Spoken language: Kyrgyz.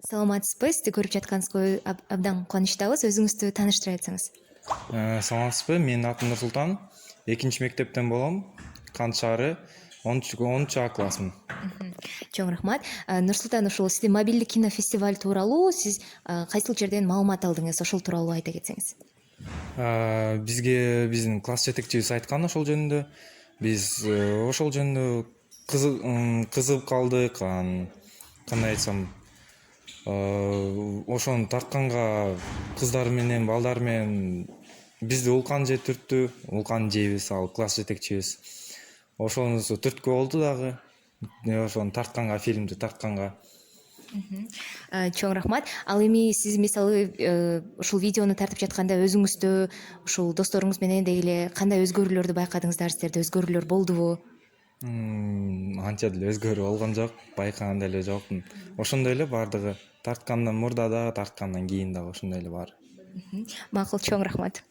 Саламатсызбы, сизди көрүп жатканыбызга абдан кубанычтабыз. Өзүңүздү тааныштыра кетсеңиз. Саламатсызбы, менин атым Нурсултан. 2-мектептен болом. Кандык шаары 10 А классмын. Чоң рахмат. Нурсултан, ушул сиздин мобилдик кинофестиваль тууралуу сиз кайсыл жерден маалымат алдыңыз? Ошол тууралуу айта кетсеңиз. Бизге биздин класс жетекчибиз айткан ошол жөнүндө. Биз ошол жөнүндө кызыгып калдык. Кандай айтсам, ошону тартканга кыздар менен балдар менен бизди Улкан же түрттү. Улкан жейбиз, ал класс жетекчибиз. Ошонусу түрткү болду дагы. Ошону тартканга, фильмди тартканга. Чоң рахмат. Ал эми сиз мисалы ушул видеону тартып жатканда өзүңүздө ушул досторуңуз менен деги эле кандай өзгөрүүлөрдү байкадыңыздар? Силерде өзгөрүүлөр болдубу? Анча деле өзгөрүү болгон жок, байкаган деле жокмун. Ошондой эле баардыгы. Тарткандан мурда дагы, тарткандан кийин дагы ошондой эле баары. Макул, чоң рахмат.